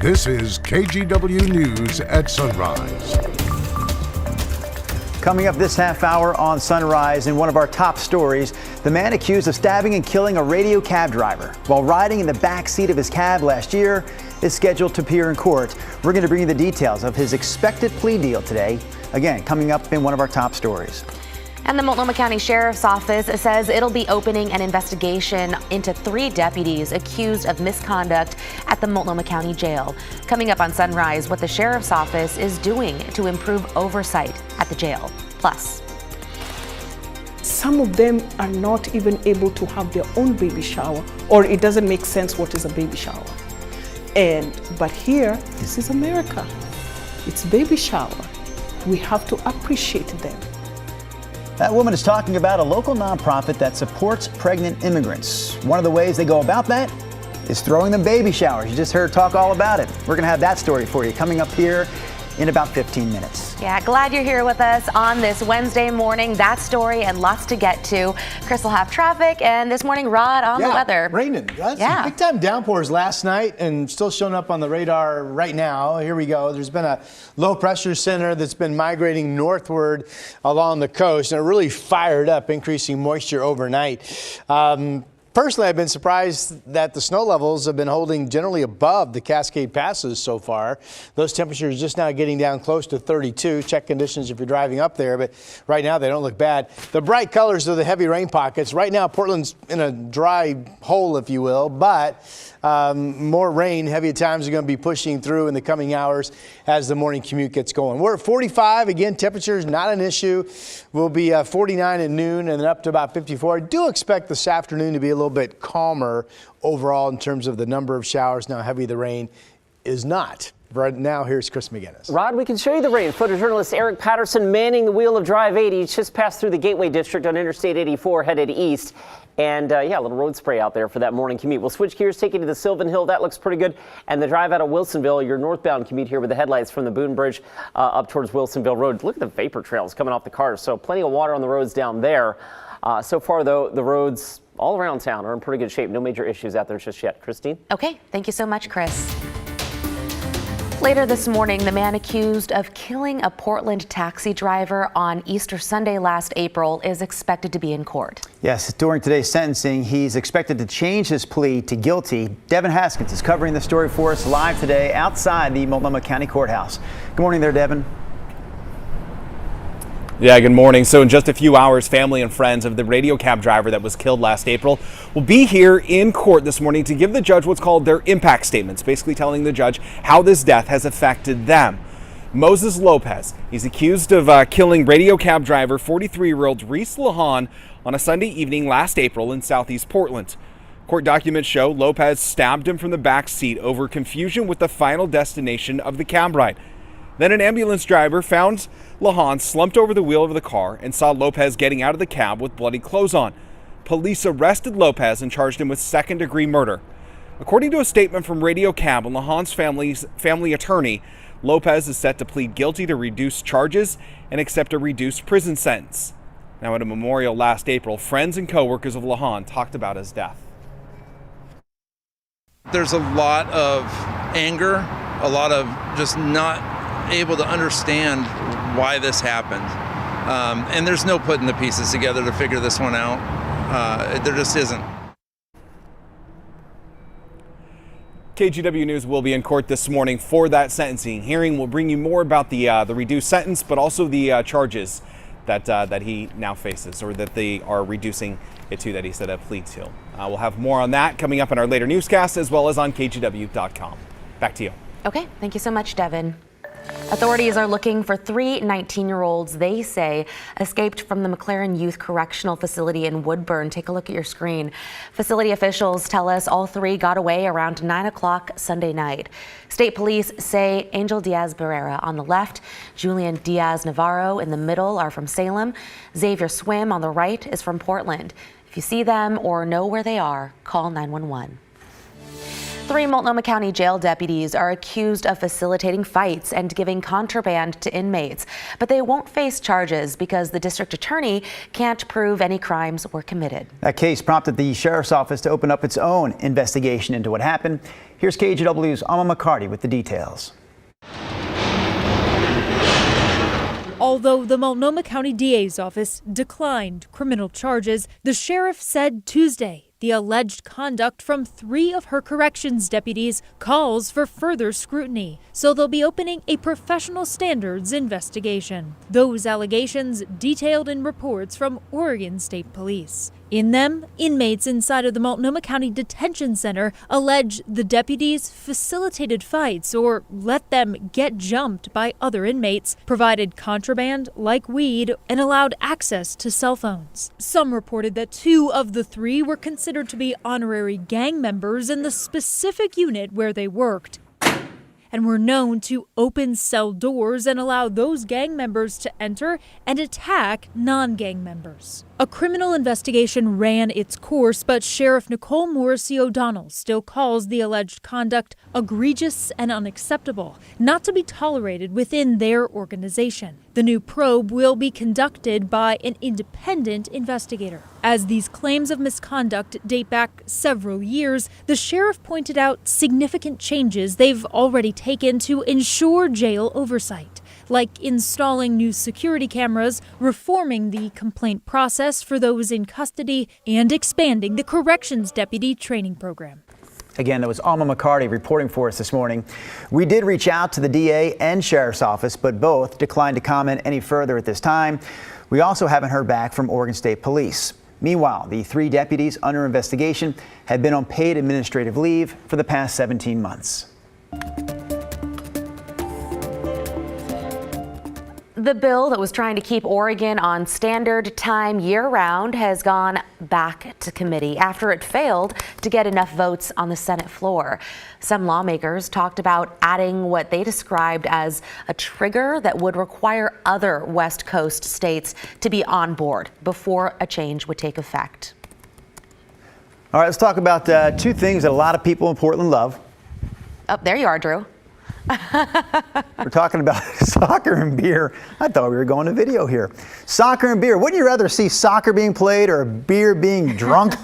This is KGW News at Sunrise. Coming up this half hour on Sunrise, in one of our top stories, the man accused of stabbing and killing a radio cab driver while riding in the back seat of his cab last year is scheduled to appear in court. We're going to bring you the details of his expected plea deal today. Again, coming up in one of our top stories. And the Multnomah County Sheriff's Office says it'll be opening an investigation into 3 deputies accused of misconduct at the Multnomah County Jail. Coming up on Sunrise, what the Sheriff's Office is doing to improve oversight at the jail. Plus, some of them are not even able to have their own baby shower, or it doesn't make sense what is a baby shower. But here, this is America. It's baby shower. We have to appreciate them. That woman is talking about a local nonprofit that supports pregnant immigrants. One of the ways they go about that is throwing them baby showers. You just heard her talk all about it. We're going to have that story for you coming up here in about 15 minutes. Yeah, glad you're here with us on this Wednesday morning. That story and lots to get to. Chris will have traffic, and this morning, Rod, on the weather. Raining. Some big time downpours last night and still showing up on the radar right now. Here we go. There's been a low pressure center that's been migrating northward along the coast, and it really fired up, increasing moisture overnight. Personally, I've been surprised that the snow levels have been holding generally above the Cascade Passes so far. Those temperatures just now getting down close to 32. Check conditions if you're driving up there, but right now they don't look bad. The bright colors are the heavy rain pockets. Right now, Portland's in a dry hole, if you will, but more rain, heavy times are going to be pushing through in the coming hours as the morning commute gets going. We're at 45. Again, temperatures not an issue. We'll be 49 at noon and then up to about 54. I do expect this afternoon to be a little bit calmer overall in terms of the number of showers. Now, heavy the rain is not. Right now, here's Chris McGinnis. Rod, we can show you the rain. Photojournalist Eric Patterson manning the wheel of Drive 80. Just passed through the Gateway District on Interstate 84 headed east. And a little road spray out there for that morning commute. We'll switch gears, take you to the Sylvan Hill. That looks pretty good. And the drive out of Wilsonville, your northbound commute here with the headlights from the Boone Bridge up towards Wilsonville Road. Look at the vapor trails coming off the cars. So plenty of water on the roads down there. So far, though, the roads all around town are in pretty good shape. No major issues out there just yet. Christine? Okay, thank you so much, Chris. Later this morning, the man accused of killing a Portland taxi driver on Easter Sunday last April is expected to be in court. Yes, during today's sentencing, he's expected to change his plea to guilty. Devin Haskins is covering the story for us live today outside the Multnomah County Courthouse. Good morning there, Devin. Yeah, good morning. So in just a few hours, family and friends of the radio cab driver that was killed last April will be here in court this morning to give the judge what's called their impact statements, basically telling the judge how this death has affected them. Moses Lopez, he's accused of killing radio cab driver 43-year-old Reese Lahan on a Sunday evening last April in southeast Portland. Court documents show Lopez stabbed him from the back seat over confusion with the final destination of the cab ride. Then an ambulance driver found Lahan slumped over the wheel of the car and saw Lopez getting out of the cab with bloody clothes on. Police arrested Lopez and charged him with second-degree murder. According to a statement from Radio Cab and Lahan's family attorney, Lopez is set to plead guilty to reduced charges and accept a reduced prison sentence. Now, at a memorial last April, friends and co-workers of Lahan talked about his death. There's a lot of anger, a lot of just not able to understand why this happened. And there's no putting the pieces together to figure this one out. There just isn't. KGW News will be in court this morning for that sentencing hearing. We'll bring you more about the reduced sentence, but also the charges that he now faces, or that they are reducing it to, that he said a plea to. We'll have more on that coming up in our later newscast, as well as on KGW.com. Back to you. Okay, thank you so much, Devin. Authorities are looking for 3 19-year-olds they say escaped from the McLaren Youth Correctional Facility in Woodburn. Take a look at your screen. Facility officials tell us all 3 got away around 9 o'clock Sunday night. State police say Angel Diaz-Barrera on the left, Julian Diaz-Navarro in the middle are from Salem. Xavier Swim on the right is from Portland. If you see them or know where they are, call 911. 3 Multnomah County jail deputies are accused of facilitating fights and giving contraband to inmates, but they won't face charges because the district attorney can't prove any crimes were committed. That case prompted the sheriff's office to open up its own investigation into what happened. Here's KGW's Alma McCarty with the details. Although the Multnomah County DA's office declined criminal charges, the sheriff said Tuesday the alleged conduct from 3 of her corrections deputies calls for further scrutiny, so they'll be opening a professional standards investigation. Those allegations detailed in reports from Oregon State Police. In them, inmates inside of the Multnomah County Detention Center allege the deputies facilitated fights or let them get jumped by other inmates, provided contraband like weed, and allowed access to cell phones. Some reported that 2 of the 3 were considered to be honorary gang members in the specific unit where they worked, and were known to open cell doors and allow those gang members to enter and attack non-gang members. A criminal investigation ran its course, but Sheriff Nicole Morrissey O'Donnell still calls the alleged conduct egregious and unacceptable, not to be tolerated within their organization. The new probe will be conducted by an independent investigator. As these claims of misconduct date back several years, the sheriff pointed out significant changes they've already taken to ensure jail oversight, like installing new security cameras, reforming the complaint process for those in custody, and expanding the corrections deputy training program. Again, that was Alma McCarty reporting for us this morning. We did reach out to the DA and sheriff's office, but both declined to comment any further at this time. We also haven't heard back from Oregon State Police. Meanwhile, the 3 deputies under investigation had been on paid administrative leave for the past 17 months. The bill that was trying to keep Oregon on standard time year-round has gone back to committee after it failed to get enough votes on the Senate floor. Some lawmakers talked about adding what they described as a trigger that would require other West Coast states to be on board before a change would take effect. All right, let's talk about 2 things that a lot of people in Portland love. Oh, there you are, Drew. We're talking about soccer and beer. I thought we were going to video here. Soccer and beer. Wouldn't you rather see soccer being played or beer being drunk?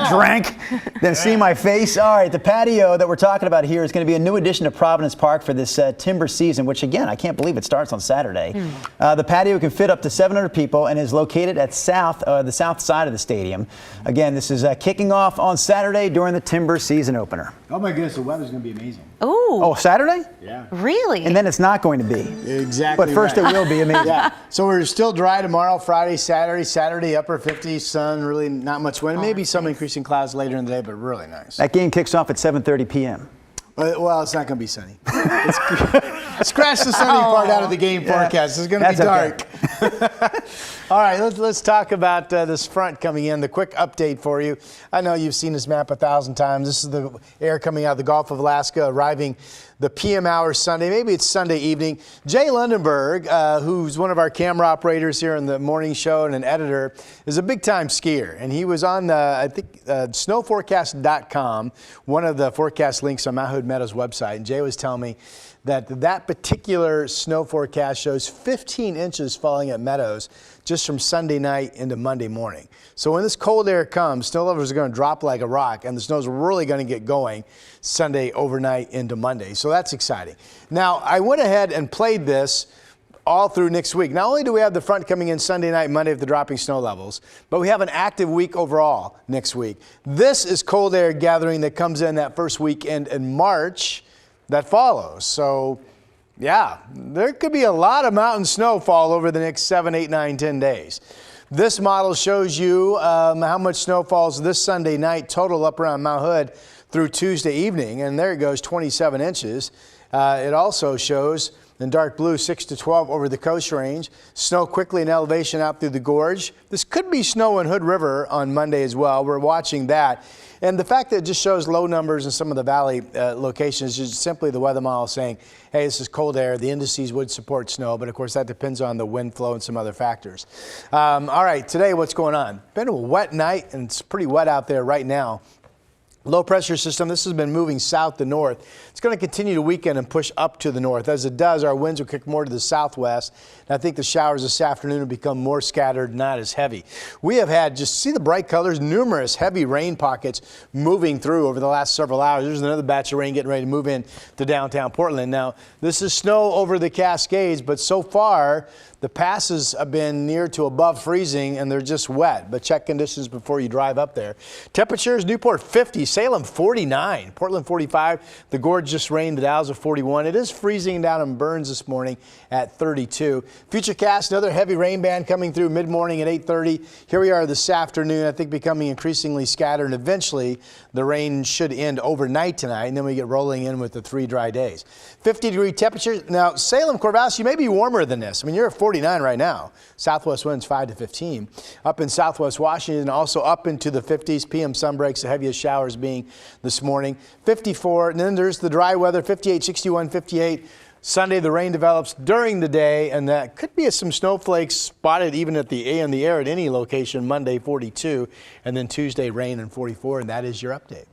Drank than see my face? All right, the patio that we're talking about here is going to be a new addition to Providence Park for this timber season, which again, I can't believe it starts on Saturday. The patio can fit up to 700 people and is located at the south side of the stadium. Again, this is kicking off on Saturday during the timber season opener. Oh my goodness, the weather's going to be amazing. Oh, Saturday? Yeah. Really? And then it's not going to be. Exactly. But first it will be amazing. Yeah. So we're still dry tomorrow, Friday, Saturday, upper 50s, sun, really not much wind. Maybe some increasing clouds later in the day, but really nice. That game kicks off at 7:30 p.m. Well, it's not going to be sunny. Scratch the sunny part out of the game forecast. It's going to be dark. Okay. All right, let's talk about this front coming in. The quick update for you. I know you've seen this map 1,000 times. This is the air coming out of the Gulf of Alaska, arriving the PM hours Sunday. Maybe it's Sunday evening. Jay Lundenberg, who's one of our camera operators here in the morning show and an editor, is a big-time skier. And he was on, snowforecast.com, one of the forecast links on Mount Hood Meadows website. And Jay was telling me that particular snow forecast shows 15 inches falling at Meadows just from Sunday night into Monday morning. So when this cold air comes, snow levels are going to drop like a rock, and the snow's really going to get going Sunday overnight into Monday. So that's exciting. Now, I went ahead and played this all through next week. Not only do we have the front coming in Sunday night, Monday with the dropping snow levels, but we have an active week overall next week. This is cold air gathering that comes in that first weekend in March that follows. So, yeah, there could be a lot of mountain snowfall over the next 7, 8, 9, 10 days. This model shows you how much snow falls this Sunday night total up around Mount Hood through Tuesday evening, and there it goes, 27 inches. It also shows in dark blue 6 to 12 over the Coast Range. Snow quickly in elevation out through the gorge. This could be snow in Hood River on Monday as well. We're watching that. And the fact that it just shows low numbers in some of the valley locations is just simply the weather model saying, hey, this is cold air. The indices would support snow, but of course that depends on the wind flow and some other factors. All right, today what's going on? Been a wet night, and it's pretty wet out there right now. Low pressure system, this has been moving south to north. It's going to continue to weaken and push up to the north. As it does, our winds will kick more to the southwest. And I think the showers this afternoon will become more scattered, not as heavy. We have had, just see the bright colors, numerous heavy rain pockets moving through over the last several hours. There's another batch of rain getting ready to move in to downtown Portland. Now, this is snow over the Cascades, but so far, the passes have been near to above freezing and they're just wet, but check conditions before you drive up there. Temperatures, Newport 50, Salem 49, Portland 45. The Gorge just rained, the Dalles are 41. It is freezing down in Burns this morning at 32. Futurecast, another heavy rain band coming through mid-morning at 8:30. Here we are this afternoon, I think becoming increasingly scattered, and eventually the rain should end overnight tonight, and then we get rolling in with the 3 dry days. 50-degree temperatures. Now, Salem, Corvallis, you may be warmer than this. I mean, you're at 49 right now. Southwest winds 5 to 15. Up in Southwest Washington, also up into the 50s. PM sun breaks, the heaviest showers being this morning. 54, and then there's the dry weather, 58, 61, 58. Sunday, the rain develops during the day, and that could be some snowflakes spotted even in the air at any location. Monday, 42, and then Tuesday, rain and 44, and that is your update.